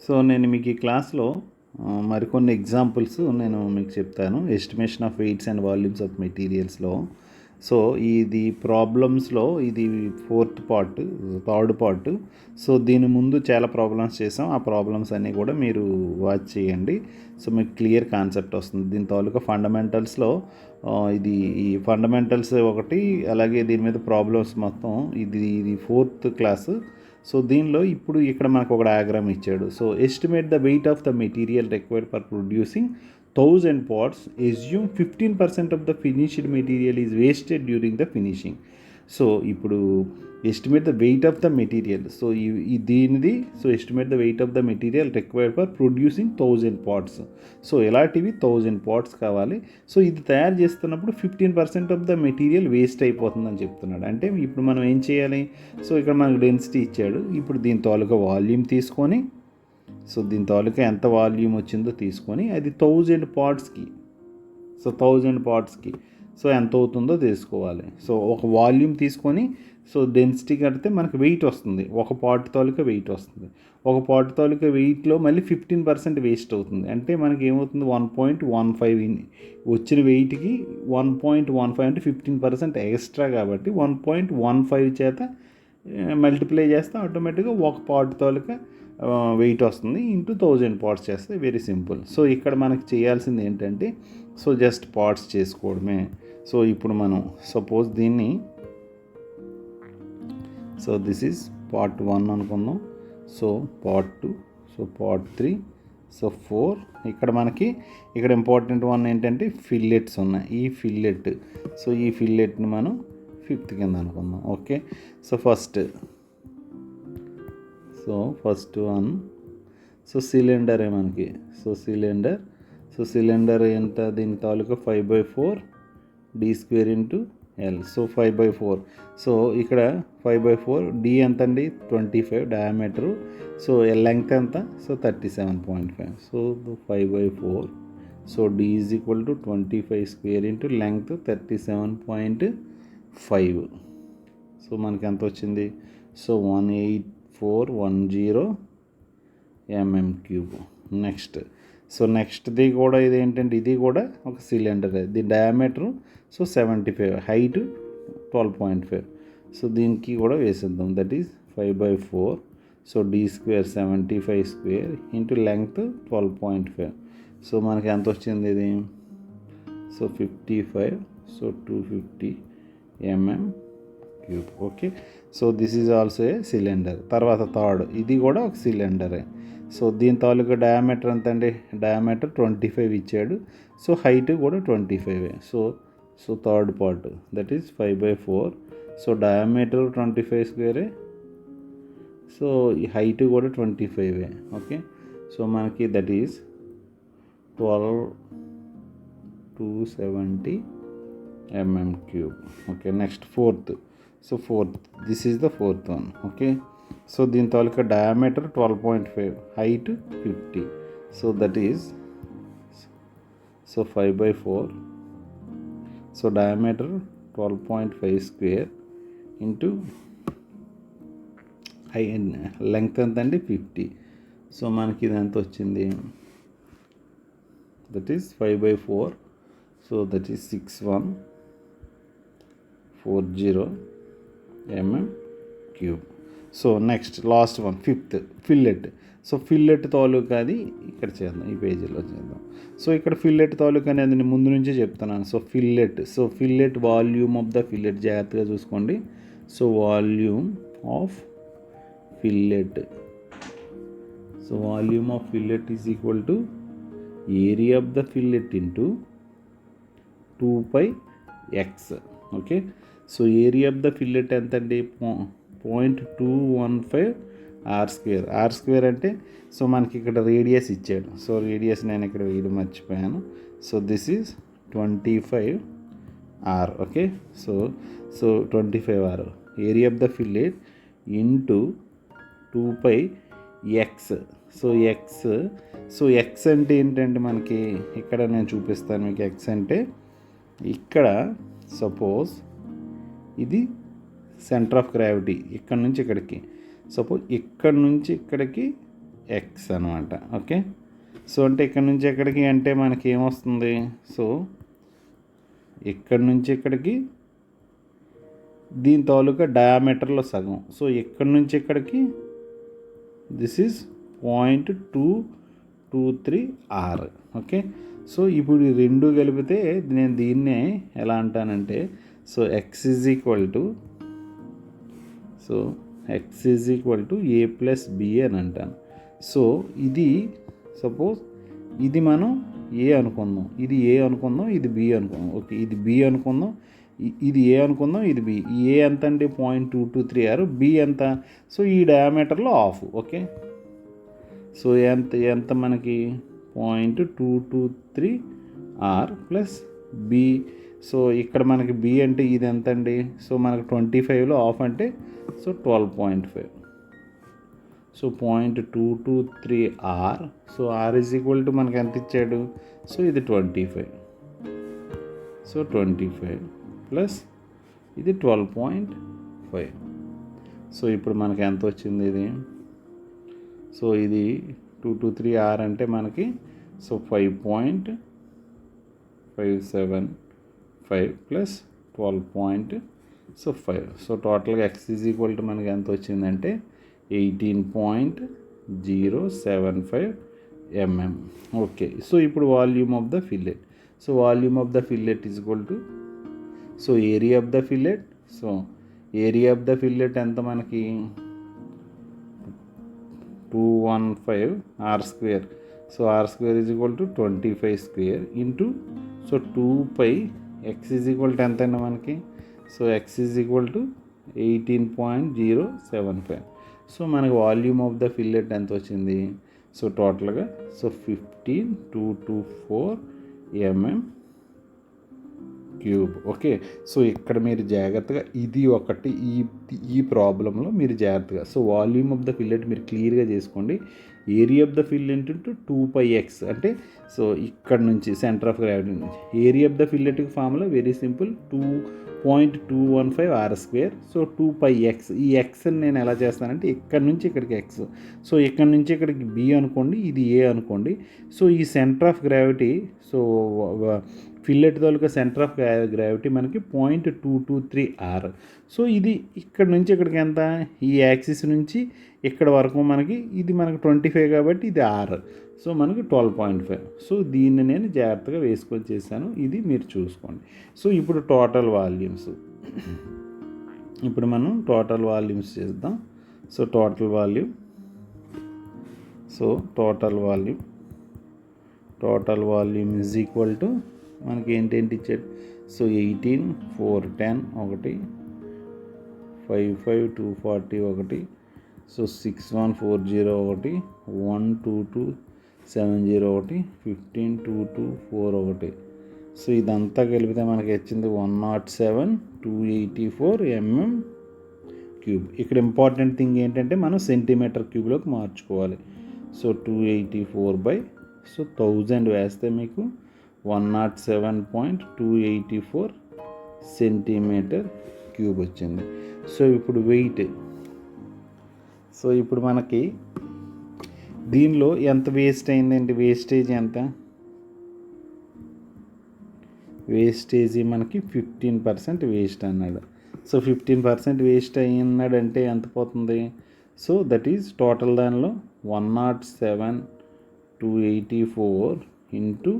So నేను మీకు ఈ క్లాస్లో మరికొన్ని ఎగ్జాంపుల్స్ నేను మీకు చెప్తాను. Estimation of weights and volumes of మెటీరియల్స్లో. సో ఇది ప్రాబ్లమ్స్లో ఇది fourth part, third part. So దీని ముందు చాలా ప్రాబ్లమ్స్ చేసాం. ఆ ప్రాబ్లమ్స్ అన్నీ కూడా మీరు వాచ్ చేయండి. సో మీకు క్లియర్ కాన్సెప్ట్ వస్తుంది. దీని తాలూకా ఫండమెంటల్స్లో ఇది ఈ ఫండమెంటల్స్ ఒకటి, అలాగే దీని మీద ప్రాబ్లమ్స్ మొత్తం ఇది ఫోర్త్ క్లాసు. సో దీనిలో ఇప్పుడు ఇక్కడ మనకు ఒక డయాగ్రామ్ ఇచ్చాడు. So estimate the weight of the material required for producing 1000 pots. Assume 15% of the finished material is wasted during the finishing. So ఇప్పుడు estimate the weight of the material. So దీనిది. So estimate the weight of the material required for producing 1000 pots. So ఇలాంటివి 1000 pots కావాలి. So ఇది తయారు చేస్తున్నప్పుడు 15% of the material waste అయిపోతుందని చెప్తున్నాడు. అంటే ఇప్పుడు మనం ఏం చేయాలి? సో ఇక్కడ మనకు డెన్సిటీ ఇచ్చాడు. ఇప్పుడు దీని తాలూకా వాల్యూమ్ తీసుకొని, సో దీని తాలూకా ఎంత వాల్యూమ్ వచ్చిందో తీసుకొని అది 1000 potsకి, సో 1000 potsకి సో ఎంత అవుతుందో తీసుకోవాలి. సో ఒక వాల్యూమ్ తీసుకొని సో డెన్సిటీ కడితే మనకు వెయిట్ వస్తుంది. ఒక పాట్ తాలూకా వెయిట్ వస్తుంది. ఒక పాట్ తాలూకా వెయిట్లో మళ్ళీ 15% వేస్ట్ అవుతుంది. అంటే మనకి ఏమవుతుంది? 1.15 వచ్చిన వెయిట్కి 1.15 అంటే 15% ఎక్స్ట్రా కాబట్టి 1.15 చేత మల్టిప్లై చేస్తే ఆటోమేటిక్గా ఒక పాట్ తాలూకా వెయిట్ వస్తుంది. ఇంటూ 1000 pots చేస్తే వెరీ సింపుల్. సో ఇక్కడ మనకి చేయాల్సింది ఏంటంటే సో జస్ట్ పార్ట్స్ చేసుకోవడమే. సో ఇప్పుడు మనం సపోజ్ దీన్ని, సో దిస్ ఈజ్ పార్ట్ 1 అనుకుందాం. So part 2, so part 3, so 4. ఇక్కడ మనకి ఇక్కడ ఇంపార్టెంట్ వన్ ఏంటంటే ఫిల్లెట్స్ ఉన్నాయి. ఈ ఫిల్లెట్, సో ఈ ఫిల్లెట్ని మనం 5th కింద అనుకుందాం. Okay. So first one, so సిలిండరే మనకి. సో సిలిండర్ ఎంత? దీని తాలూకా 5/4 d² into L. So 5/4. So ఇక్కడ 5/4 d ఎంత అండి? 25 డయామీటరు. సో లెంగ్త్ ఎంత? So 37.5. So 5/4. So d is equal to 25² into length 37.5. So మనకి ఎంత వచ్చింది? So 18410 mm3. నెక్స్ట్, సో నెక్స్ట్ది కూడా ఇది ఏంటంటే ఇది కూడా ఒక సిలిండర్. దీని డయామీటరు సో 75, హైట్ 12.5. సో దీనికి కూడా వేసేద్దాం. That is 5/4. So d² 75² into length 12.5. So మనకి ఎంత వచ్చింది ఇది? So 55. So 250 mm3. Okay. So this is also a cylinder. తర్వాత థర్డ్, ఇది కూడా ఒక సిలిండరే. సో దీని తాలూకా డయామీటర్ ఎంత అండి? డయామీటర్ 25 ఇచ్చాడు. సో హైట్ కూడా 25. So third part that is 5/4. So diameter 25². So ఈ హైట్ కూడా 25. ఓకే. సో మనకి that is 12270 mm3. Okay. Next fourth. So this is the fourth one. Okay. So దీని తాలూకా diameter 12.5, height 50. So that is so 5/4. So diameter 12.5² into length ఎంత అండి? 50. So మనకి ఇది ఎంత వచ్చింది? That is 5/4. So that is 6140 mm3. So next last one, 5th fillet. So fillet తాలూకా అది ఇక్కడ చేద్దాం, ఈ పేజీలో చేద్దాం. సో ఇక్కడ ఫిల్లెట్ తాలూకా అనేది నేను ముందు నుంచే చెప్తున్నాను. So fillet volume of the fillet జాగ్రత్తగా చూసుకోండి. So volume of fillet. So volume of fillet is equal to area of the fillet into 2πx. Okay. So area of the fillet ఎంత అండి? 0.215 r². అంటే సో మనకి ఇక్కడ radius ఇచ్చాడు. So radius నేను ఇక్కడ వేయడం మర్చిపోయాను. So this is 25 r. Okay. So 25 r area of the fillet into 2πx. So X అంటే ఏంటంటే మనకి ఇక్కడ నేను చూపిస్తాను మీకు. ఎక్స్ అంటే ఇక్కడ సపోజ్ ఇది సెంటర్ ఆఫ్ గ్రావిటీ ఇక్కడ నుంచి ఇక్కడికి. సపోజ్ ఇక్కడ నుంచి ఇక్కడికి ఎక్స్ అనమాట. ఓకే, సో అంటే ఇక్కడ నుంచి ఎక్కడికి అంటే మనకి ఏమొస్తుంది, సో ఇక్కడ నుంచి ఇక్కడికి దీని తాలూకా డయామీటర్లో సగం. సో ఇక్కడ నుంచి ఇక్కడికి this is 0.223 r. Okay, so ఇప్పుడు ఈ రెండు కలిపితే నేను దీన్నే ఎలా అంటానంటే, so x is equal to a plus b అని అంటాను. సో ఇది సపోజ్ ఇది మనం ఏ అనుకుందాం, ఇది ఏ అనుకుందాం, ఇది బి అనుకుందాం. ఓకే, ఇది బి అనుకుందాం, ఇది ఏ అనుకుందాం, ఇది బి. ఏ ఎంత అండి 0.223 ఆర్, బి ఎంత, సో ఈ డయామీటర్లో ఆఫ్. ఓకే, సో ఎంత మనకి 0.223 ఆర్ ప్లస్ బి. సో ఇక్కడ మనకి బి అంటే ఇది ఎంత అండి, సో మనకి 25లో ఆఫ్ అంటే so 12.5. So 0.223 R, so R is equal to మనకి ఎంత ఇచ్చాడు, సో ఇది 25. సో 25 ప్లస్ ఇది 12.5. సో ఇప్పుడు మనకి ఎంత వచ్చింది ఇది, సో ఇది 223 ఆర్ అంటే మనకి సో 5.575 ప్లస్ 12.5. సో టోటల్గా ఎక్స్ ఈజ్ ఈక్వల్ టు మనకి ఎంత వచ్చిందంటే 18.075 mm. ఓకే, సో ఇప్పుడు volume of the fillet. So volume of the fillet is equal to, so area of the fillet. So area of the fillet ఎంత మనకి 215 r square. So r square is equal to 25 square into so 2π x is equal to ఎంత అండి మనకి, so x is equal to 18.075. So మనకి volume of the fillet ఎంత వచ్చింది, so టోటల్గా so 15.224 mm cube. Okay, so ఇక్కడ మీరు జాగ్రత్తగా ఇది ఒకటి ఈ ప్రాబ్లంలో మీరు జాగ్రత్తగా, so volume of the fillet మీరు క్లియర్గా చేసుకోండి. Area of the fillet into 2πx అంటే సో ఇక్కడ నుంచి సెంటర్ ఆఫ్ గ్రావిటీ నుంచి ఏరియా ఆఫ్ ద ఫిల్లెట్కి formula very simple, 2.215 r square. So 2πx, ఈ ఎక్స్ని నేను ఎలా చేస్తానంటే ఇక్కడ నుంచి ఇక్కడికి ఎక్స్, సో ఇక్కడ నుంచి ఇక్కడికి బి అనుకోండి, ఇది ఏ అనుకోండి. సో ఈ centre of gravity, so fillet taluka centre of gravity మనకి 0.223 ఆర్. సో ఇది ఇక్కడ నుంచి ఇక్కడికి ఎంత, ఈ యాక్సిస్ నుంచి ఇక్కడ వరకు మనకి ఇది మనకి 25 కాబట్టి ఇది ఆర్, సో మనకి 12.5. సో దీన్ని నేను జాగ్రత్తగా వేసుకొని చేశాను, ఇది మీరు చూసుకోండి. సో ఇప్పుడు టోటల్ వాల్యూమ్స్, ఇప్పుడు మనం టోటల్ వాల్యూమ్స్ చేద్దాం. So total volume is equal to మనకి ఏంటేంటి ఇచ్చాడు, సో 18 410 ఒకటి, 55 240 ఒకటి, సో 6140 ఒకటి, 12270 ఒకటి, 15224 ఒకటి. సో ఇదంతా కలిపితే మనకి వచ్చింది 107,284 mm క్యూబ్. ఇక్కడ ఇంపార్టెంట్ థింగ్ ఏంటంటే మనం సెంటీమీటర్ క్యూబ్లోకి మార్చుకోవాలి. సో 284 సో 1000 వేస్తే మీకు 107.284 సెంటీమీటర్ క్యూబ్ వచ్చింది. సో ఇప్పుడు వెయిట్, సో ఇప్పుడు మనకి దీనిలో ఎంత వేస్ట్ అయిందండి, వేస్టేజ్ ఎంత, వేస్టేజీ మనకి 15% వేస్ట్ అన్నాడు. సో 15% వేస్ట్ అయ్యినాడంటే ఎంత పోతుంది, సో దట్ ఈజ్ టోటల్ దానిలో 107,284 ఇంటూ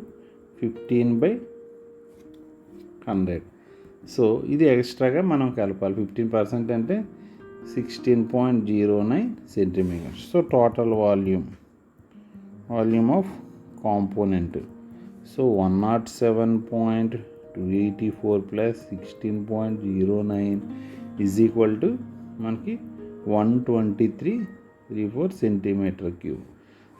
15/100. సో ఇది ఎక్స్ట్రాగా మనం కలపాలి. 15% అంటే 16.09 centimetres. So total volume of component, so 107.284 plus 16.09 is equal to మనకి 12334 సెంటీమీటర్ క్యూబ్.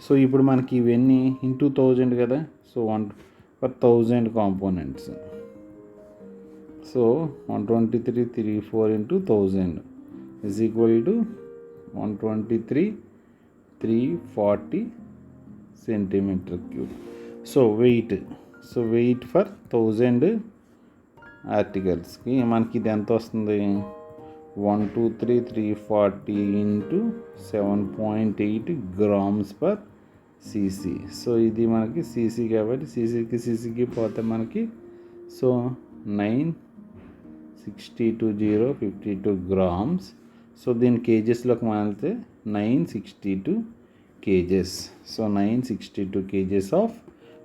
సో ఇప్పుడు మనకి ఇవన్నీ ఇంటూ 1000 కదా, so 1/1000 components. So 12334 into 1000 is equal to 123,340 centimetre cube. So weight for 1000 ఆర్టికల్స్కి మనకి ఇది ఎంత వస్తుంది, 340 into 7.8 grams per cc. So ఇది మనకి cc కాబట్టి cc పోతే మనకి సో 962 గ్రామ్స్. సో దీని కేజెస్లోకి మారితే 962 kgs. So 962 kgs of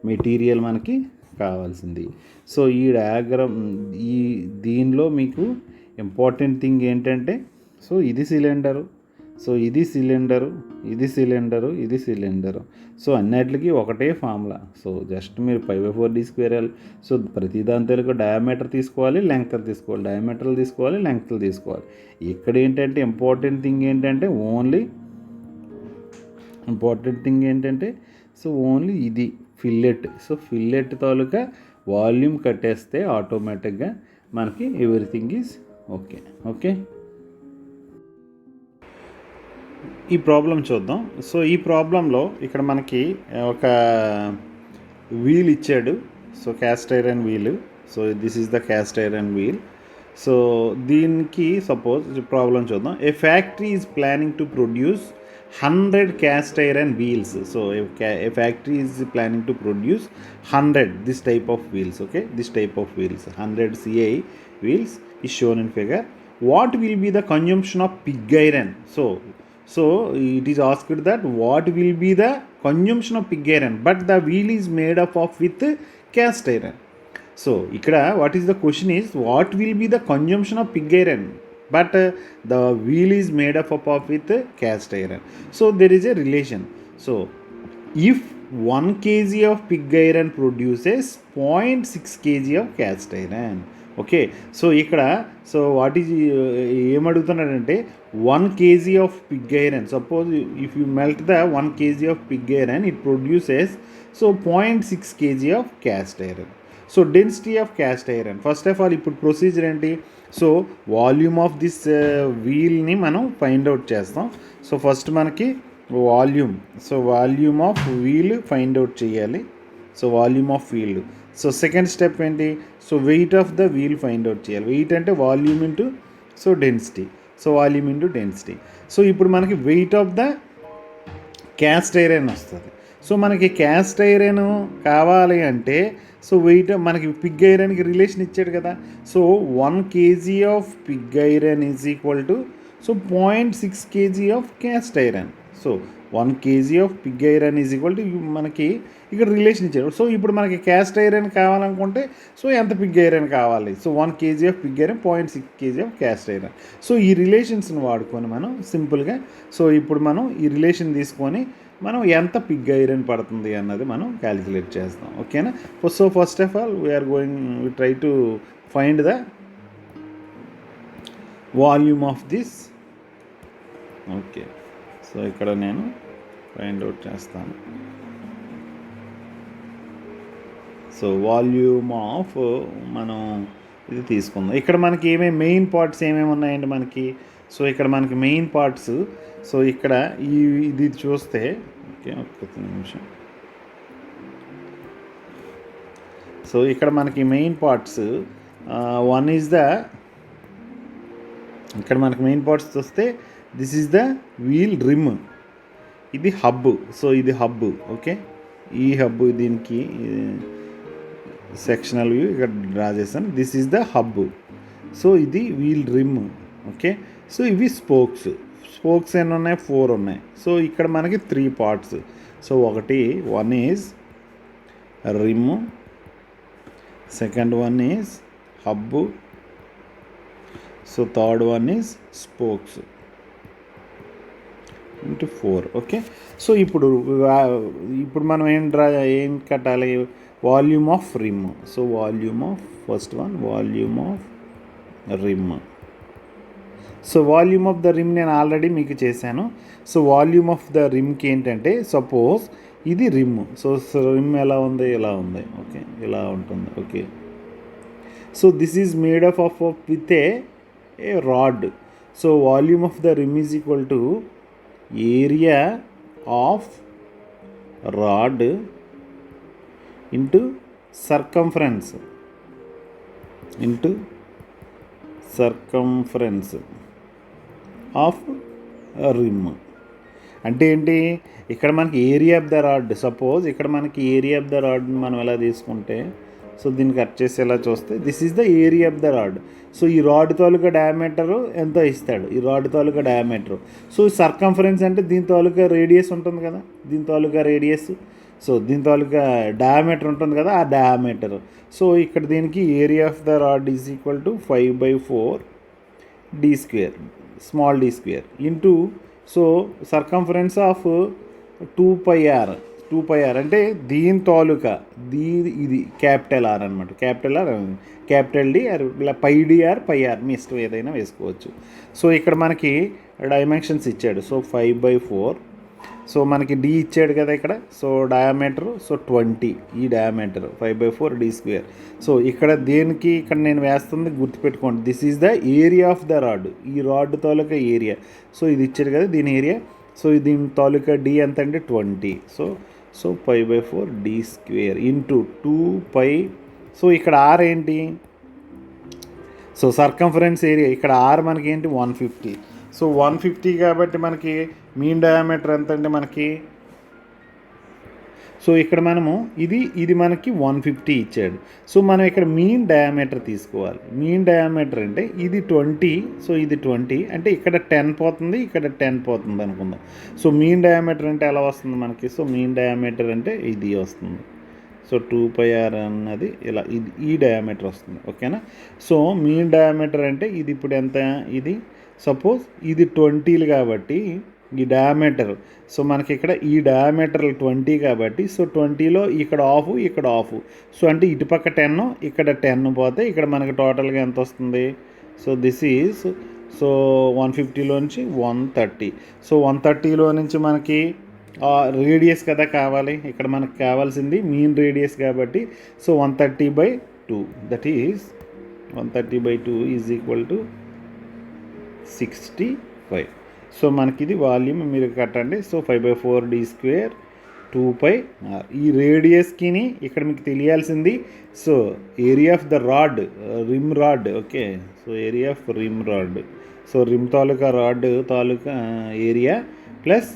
material మనకి కావాల్సింది. సో ఈ డయాగ్రామ్ దీనిలో మీకు ఇంపార్టెంట్ థింగ్ ఏంటంటే సో ఇది సిలిండరు, సో ఇది సిలిండరు, ఇది సిలిండరు, ఇది సిలిండరు. సో అన్నిటికీ ఒకటే ఫార్ములా. సో జస్ట్ మీరు 5/4d². సో ప్రతి దాని తెలుగు డయామీటర్ తీసుకోవాలి, లెంగ్త్ తీసుకోవాలి, డయామీటర్లు తీసుకోవాలి, లెంగ్త్లు తీసుకోవాలి. ఇక్కడ ఏంటంటే ఇంపార్టెంట్ థింగ్ ఏంటంటే సో ఓన్లీ ఇది ఫిల్లెట్. సో ఫిల్లెట్ తాలూకా వాల్యూమ్ కట్టేస్తే ఆటోమేటిక్గా మనకి ఎవ్రీథింగ్ ఈజ్ ఓకే. ఈ ప్రాబ్లం చూద్దాం. సో ఈ ప్రాబ్లంలో ఇక్కడ మనకి ఒక వీల్ ఇచ్చాడు. So cast iron wheel. So this is the cast iron wheel. So దీనికి సపోజ్ ప్రాబ్లం చూద్దాం. A factory is planning to produce 100 cast iron wheels. So a factory is planning to produce 100 this type of wheels. Okay, this type of wheels, 100 CI wheels is shown in figure. What will be the consumption of pig iron? So it is asked that what will be the consumption of pig iron, but the wheel is made up of with cast iron. So ikkada what is the question is what will be the consumption of pig iron, but the wheel is made up of with cast iron. So there is a relation. So if 1 kg of pig iron produces 0.6 kg of cast iron. Okay, so ikkada so what is em adugutunnadante 1 kg of pig iron, suppose if you melt the 1 kg of pig iron, it produces so 0.6 kg of cast iron. So density of cast iron. First of all ఇప్పుడు procedure ఏంటి? So volume of this వీల్ని మనం find out చేస్తాం. So first మనకి volume of wheel find out చేయాలి. So volume of wheel. So second step ఏంటి? So weight of the wheel find out చేయాలి. Weight అంటే volume into so density. So volume into density. So ఇప్పుడు మనకి weight of the cast iron వస్తుంది. So మనకి cast iron కావాలి అంటే so wait మనకి పిగ్ ఐరన్కి రిలేషన్ ఇచ్చాడు కదా. So 1 kg of pig iron is equal to so 0.6 kg of cast iron. So 1 kg of pig iron is equal to మనకి ఇక్కడ relation ఇచ్చాడు. సో ఇప్పుడు మనకి క్యాస్ట్ ఐరన్ కావాలనుకుంటే సో ఎంత పిగ్ ఐరన్ కావాలి? So 1 kg of pig iron, 0.6 kg of cast iron. So ఈ రిలేషన్స్ని వాడుకొని మనం సింపుల్గా సో ఇప్పుడు మనం ఈ రిలేషన్ తీసుకొని మనం ఎంత పిగ్ ఐరన్ పడుతుంది అన్నది మనం క్యాలిక్యులేట్ చేస్తాం. ఓకేనా? So first of all we are we try to find the volume of this. Okay, so ఇక్కడ నేను ఫైండ్ అవుట్ చేస్తాను. సో వాల్యూమ్ ఆఫ్ మనం ఇది తీసుకుందాం. ఇక్కడ మనకి మెయిన్ పార్ట్స్ ఏమేమి ఉన్నాయండి మనకి? సో ఇక్కడ మనకి మెయిన్ పార్ట్స్ సో ఇక్కడ ఇది చూస్తే ఓకే ఒక్క నిమిషం. సో ఇక్కడ మనకి మెయిన్ పార్ట్స్ ఇక్కడ మనకి మెయిన్ పార్ట్స్ చూస్తే this is the wheel rim, ఇది హబ్. సో ఇది హబ్. ఓకే, ఈ హబ్ దీనికి సెక్షనల్ వ్యూ ఇక్కడ డ్రా చేస్తాను. This is the hub. So ఇది వీల్ రిమ్. ఓకే, సో ఇవి స్పోక్స్ ఎన్ని ఉన్నాయి? 4 ఉన్నాయి. సో ఇక్కడ మనకి 3 parts. So one is rim, second one is hub, so third one is spokes into 4. Okay, so ఇప్పుడు మనం ఏం కట్టాలి? Volume of rim. So volume of first one volume of rim. So volume of the rim నేను already మీకు చేశాను. So volume of the రిమ్కి ఏంటంటే suppose ఇది rim. So rim ఎలా ఉంది? ఇలా ఉంది. ఓకే, ఇలా ఉంటుంది. Okay, so this is made of with a rod. So volume of the rim is equal to area of rod into circumference. Of rim. అంటే ఏంటి, ఇక్కడ మనకి area of the rod, suppose ఇక్కడ మనకి ఏరియా ఆఫ్ ద రాడ్ని మనం ఎలా తీసుకుంటే, so దీన్ని కట్ చేసి ఎలా చూస్తే this is the area of the rod. So ఈ రాడ్ తాలూకా డయామీటరు ఎంతో ఇస్తాడు, ఈ రాడ్ తాలూకా డయామీటరు. సో సర్కంఫరెన్స్ అంటే దీని తాలూకా రేడియస్ ఉంటుంది కదా, దీని తాలూకా రేడియస్, సో దీని తాలూకా డయామీటర్ ఉంటుంది కదా, ఆ డయామీటర్. సో ఇక్కడ దీనికి area of the rod is equal to 5/4 d square, small d square into, so circumference of 2πr. 2πr అంటే దీని తాలూకా ఇది క్యాపిటల్ ఆర్ అనమాట, capital R capital D R πdr πr మీ ఇష్టం ఏదైనా వేసుకోవచ్చు. సో ఇక్కడ మనకి డైమెన్షన్స్ ఇచ్చాడు, సో 5/4. సో మనకి డి ఇచ్చాడు కదా ఇక్కడ, సో డయామీటర్, సో 20 ఈ డయామీటర్ 5/4 d స్క్వేర్. సో ఇక్కడ దేనికి ఇక్కడ నేను వేస్తుంది గుర్తుపెట్టుకోండి, this is the area of the rod, ఈ రాడ్ తాలూకా ఏరియా. సో ఇది ఇచ్చాడు కదా దీని ఏరియా, సో దీని తాలూకా డి ఎంత అంటే 20. So 5/4 d square into 2π. So ఇక్కడ ఆర్ ఏంటి, సో సర్కంఫరెన్స్ ఏరియా, ఇక్కడ ఆర్ మనకి ఏంటి 150. సో 150 కాబట్టి మనకి మీన్ డయామీటర్ ఎంత అంటే మనకి, సో ఇక్కడ మనము ఇది మనకి 150 ఇచ్చాడు. సో మనం ఇక్కడ మీన్ డయామీటర్ తీసుకోవాలి. మీన్ డయామీటర్ అంటే ఇది 20, సో ఇది 20 అంటే ఇక్కడ 10 పోతుంది, ఇక్కడ 10 పోతుంది అనుకుందాం. సో మీన్ డయామీటర్ అంటే ఎలా వస్తుంది మనకి, సో మీన్ డయామీటర్ అంటే ఇది వస్తుంది. సో 2πr అన్నది ఇలా ఇది ఈ డయామీటర్ వస్తుంది, ఓకేనా. సో మీన్ డయామీటర్ అంటే ఇది ఇప్పుడు ఎంత, ఇది సపోజ్ ఇది 20 కాబట్టి ఈ డయామీటర్, సో మనకి ఇక్కడ ఈ డయామీటర్ 20 కాబట్టి, సో 20లో ఇక్కడ ఆఫ్, ఇక్కడ ఆఫ్, సో అంటే ఇటుపక్క 10 ఇక్కడ 10 పోతే ఇక్కడ మనకి టోటల్గా ఎంత వస్తుంది. సో దిస్ ఈజ్, సో 150లోంచి 130. సో 130లో నుంచి మనకి రేడియస్ కదా కావాలి, ఇక్కడ మనకు కావాల్సింది మీన్ రేడియస్ కాబట్టి, so 130/2 that is 130/2 is equal to 65. So మనకి ఇది వాల్యూమ్ మీరు కట్టండి. So 5/4 d square 2πr. ఈ రేడియస్కి ఇక్కడ మీకు తెలియాల్సింది, so area of the rod, rim rod, okay. So area of rim rod, so rim తాలూకా రాడ్ తాలూకా ఏరియా ప్లస్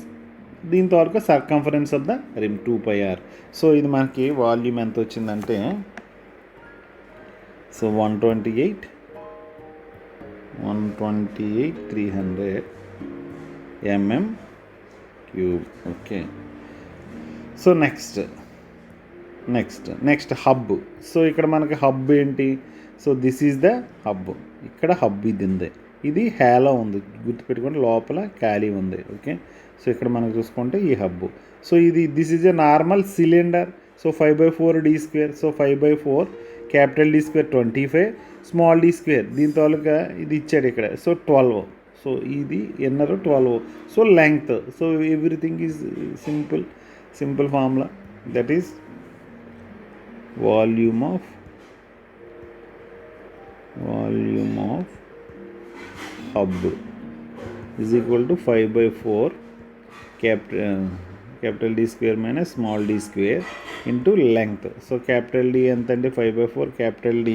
దీని తాలూకా circumference of the rim 2πr. So ఇది మనకి వాల్యూమ్ ఎంత వచ్చిందంటే, so 128,300 mm3, okay. So next hub. So ఇక్కడ మనకి hub ఏంటి, so this is the hub, ఇక్కడ హబ్ ఇది ఉంది, ఇది హ్యాలో ఉంది గుర్తుపెట్టుకోండి, లోపల ఖాళీ ఉంది, ఓకే. సో ఇక్కడ మనకు చూసుకుంటే ఈ hub, so this is a normal cylinder. So 5/4 d square, so 5/4 capital D square 25, small d square దీని తాలూకా ఇది ఇచ్చాడు ఇక్కడ, సో 12. సో ఇది inner 12. So length, so everything is simple formula, that is volume of hub is equal to 5/4 capital D square minus small d square into length. So capital D ఎంత అంటే 5/4 capital D,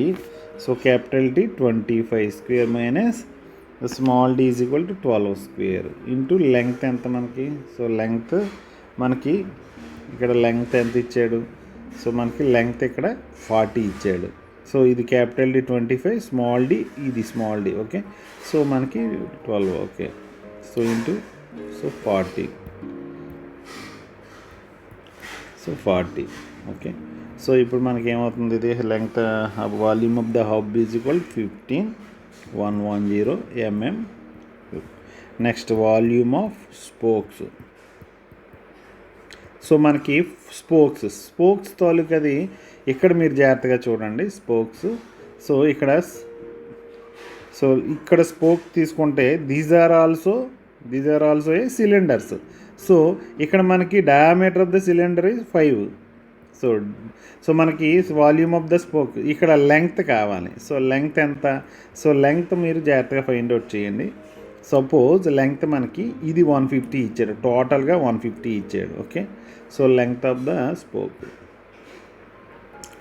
so capital D 25 square minus small d is equal to 12 square into length ఎంత మనకి, so length మనకి ఇక్కడ length ఎంత ఇచ్చాడు, so మనకి length ఇక్కడ 40 ఇచ్చాడు. సో ఇది క్యాపిటల్ D 25, స్మాల్ d ఇది స్మాల్ d, ఓకే. సో మనకి 12, okay. So into, so 40, so 40, okay. So ఇప్పుడు మనకి ఏమవుతుంది, ఇది length volume of the hub is equal 15,110 mm. Next volume of spokes. So మనకి స్పోక్స్ తాలూకది ఇక్కడ మీరు జాగ్రత్తగా చూడండి స్పోక్స్. సో ఇక్కడ స్పోక్ తీసుకుంటే these are also a cylinders. So ఇక్కడ మనకి diameter of the cylinder is 5. So మనకి వాల్యూమ్ ఆఫ్ ద స్పోక్, ఇక్కడ లెంగ్త్ కావాలి. సో లెంగ్త్ ఎంత, సో లెంగ్త్ మీరు జాగ్రత్తగా ఫైండ్ అవుట్ చేయండి. సపోజ్ లెంగ్త్ మనకి ఇది 150 ఇచ్చాడు, టోటల్గా 150 ఇచ్చాడు, okay. So length of the spoke,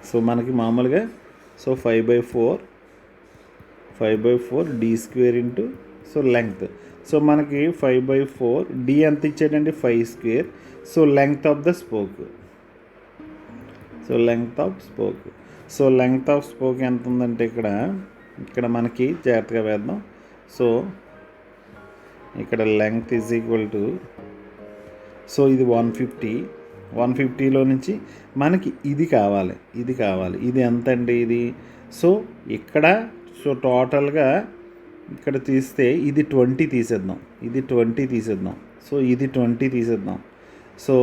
so మనకి మామూలుగా so 5/4 d square into, so length, so మనకి 5/4, డి ఎంత ఇచ్చాడండి 5 square. So length of the spoke, so length of spoke, so length of spoke ఎంత ఉందంటే ఇక్కడ మనకి జాగ్రత్తగా వేద్దాం. సో ఇక్కడ length is equal to, so ఇది 150, 150లో నుంచి మనకి ఇది కావాలి, ఇది ఎంత అండి ఇది. సో ఇక్కడ సో టోటల్గా ఇక్కడ తీస్తే ఇది 20 తీసేద్దాం, సో ఇది 20 తీసేద్దాం. సో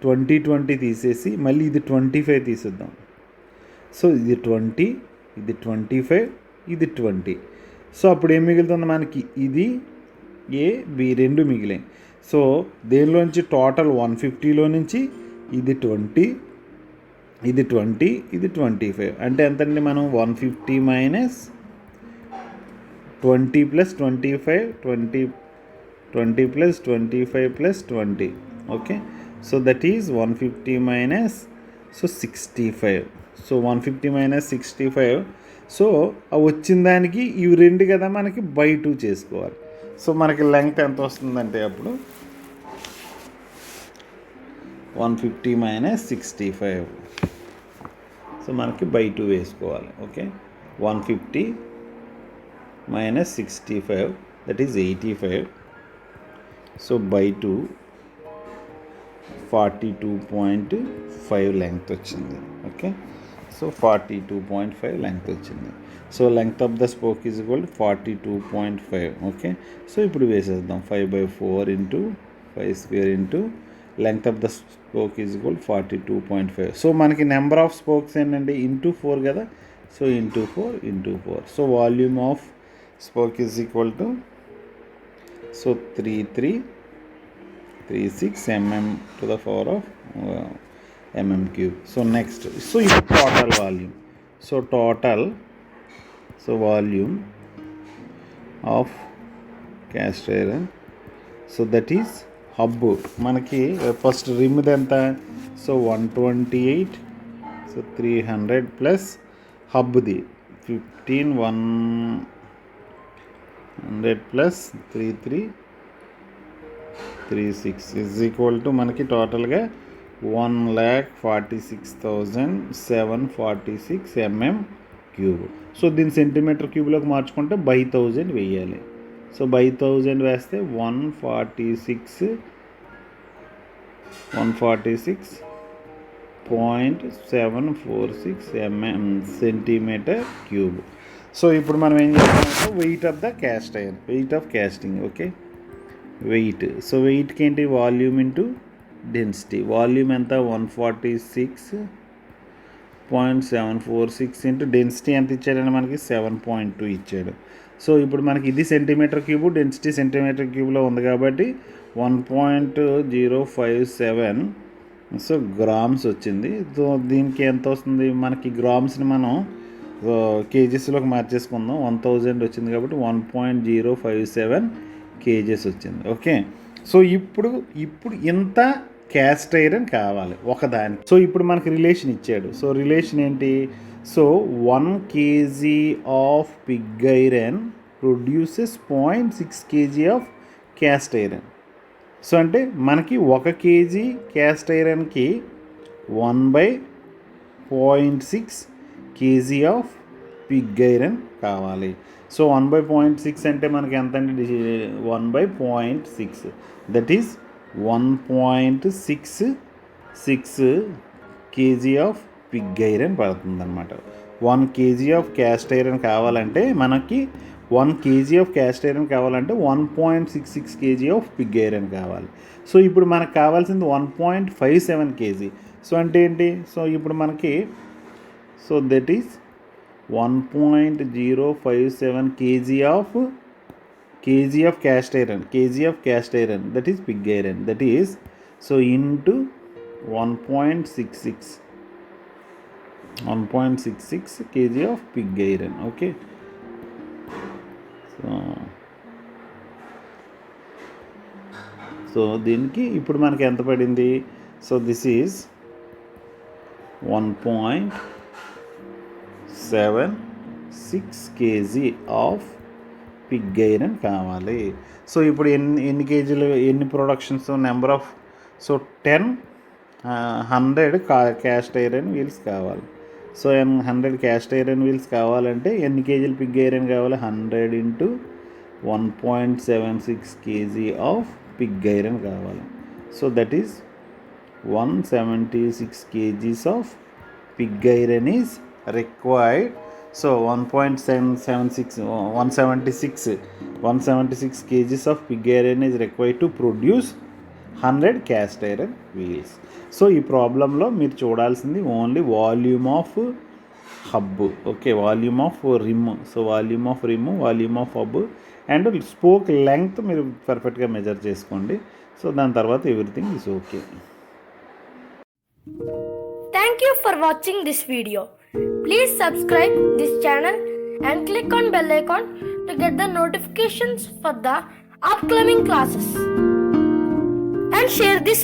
20 తీసేసి మళ్ళీ ఇది 25 తీసేద్దాం. సో ఇది 20, ఇది 25, ఇది 20. సో అప్పుడు ఏం మిగులుతుంది మనకి, ఇది ఏ బి రెండు మిగిలాయి. సో దేనిలోంచి టోటల్ 150లో నుంచి ఇది 20, ఇది 20, ఇది 25 అంటే ఎంతండి, మనం 150 minus 20 plus 25, 20 plus 25 plus 20. Okay, so that is 150 minus, so 65. So 150 minus 65. So వచ్చిన దానికి ఇవి రెండు కదా మనకి బై 2 చేసుకోవాలి. సో మనకి లెంగ్త్ ఎంత వస్తుందంటే అప్పుడు 150 మైనస్ 65. సో మనకి బై 2 వేసుకోవాలి. Okay, 150 minus 65 that is 85. So by 2 42.5 length వచ్చింది. ఓకే, సో 42.5 లెంగ్త్ వచ్చింది. So length of the spoke is equal 42.5. Okay, so ఇప్పుడు వేసేద్దాం 5/4 into 5 square into length of the spoke is equal 42.5. So మనకి number of spokes ఏంటంటే into 4 కదా. So into 4. So volume of spoke is equal to, so 3336 mm to the power of mm cube. So next, so ఇది total volume. So volume of cast iron. So that is hub మనకి first rim ఎంత, so 128, so 300 plus హబ్ది 15100 plus 3336 is equal to మనకి టోటల్గా 1,46,746 mm క్యూబ్. సో దీన్ని centimetre క్యూబ్లోకి మార్చుకుంటే బై 1000 వేయాలి. సో బై 1000 వేస్తే 146.746 mm సెంటీమీటర్ క్యూబ్. సో ఇప్పుడు మనం ఏం చేస్తామంటే weight of the cast iron, weight of casting. Okay, weight. So వెయిట్కి ఏంటి, వాల్యూమ్ ఇంటూ డెన్సిటీ. వాల్యూమ్ ఎంత 146.746 ఇంటూ డెన్సిటీ ఎంత ఇచ్చాడండి మనకి 7.2 ఇచ్చాడు. సో ఇప్పుడు మనకి ఇది సెంటీమీటర్ క్యూబ్, డెన్సిటీ సెంటీమీటర్ క్యూబ్లో ఉంది కాబట్టి 1.057 సో గ్రామ్స్ వచ్చింది. సో దీనికి ఎంత వస్తుంది మనకి, గ్రామ్స్ని మనం కేజెస్లోకి మార్చేసుకుందాం. 1000 వచ్చింది కాబట్టి 1.057 కేజెస్ వచ్చింది. ఓకే, సో ఇప్పుడు ఇంత క్యాస్ట్ ఐరన్ కావాలి ఒకదానికి. సో ఇప్పుడు మనకి రిలేషన్ ఇచ్చాడు. సో రిలేషన్ ఏంటి, so 1 kg of pig iron produces 0.6 kg of cast iron. So అంటే మనకి 1 kg క్యాస్ట్ ఐరన్కి 1/0.6 kg ఆఫ్ పిగ్ ఐరన్ కావాలి. సో 1/0.6 అంటే మనకి ఎంత అండి, 1/0.6 that is 1.66 kg of pig iron పడుతుందన్నమాట. 1 kg ఆఫ్ క్యాస్ట్ ఐరన్ కావాలంటే మనకి 1 kg ఆఫ్ క్యాస్ట్ ఐరన్ కావాలంటే 1.66 kg ఆఫ్ పిగ్ ఐరన్ కావాలి. సో ఇప్పుడు మనకు కావాల్సింది 1.57 kg. సో అంటే ఏంటి, సో ఇప్పుడు మనకి so that is 1.057 kg of cast iron, that is pig iron, that is so into 1.66 kg of pig iron. Okay, so దీనికి ఇప్పుడు మనకి ఎంత పడింది, so this is 1.76 kg of pig iron కావాలి. సో ఇప్పుడు ఎన్ని కేజీలు, ఎన్ని productions, number of, so 10 100 cast iron wheels కావాలి. సో 100 క్యాస్ట్ ఐరన్ వీల్స్ కావాలంటే ఎన్ని కేజీలు పిగ్ ఐరన్ కావాలి? 100 into 1.76 kg of pig iron కావాలి. So that is 176 kgs of pig iron is required. So 176 kgs of pig iron is required to produce 100 cast iron wheels. So ఈ ప్రాబ్లంలో మీరు చూడాల్సింది only volume of hub, okay, volume of rim. So volume of rim, volume of hub and spoke length మీరు పర్ఫెక్ట్గా measure చేసుకోండి. So దాని తర్వాత everything is okay. Thank you for watching this video. Please subscribe this channel and click on bell icon to get the notifications for the upcoming classes. And share this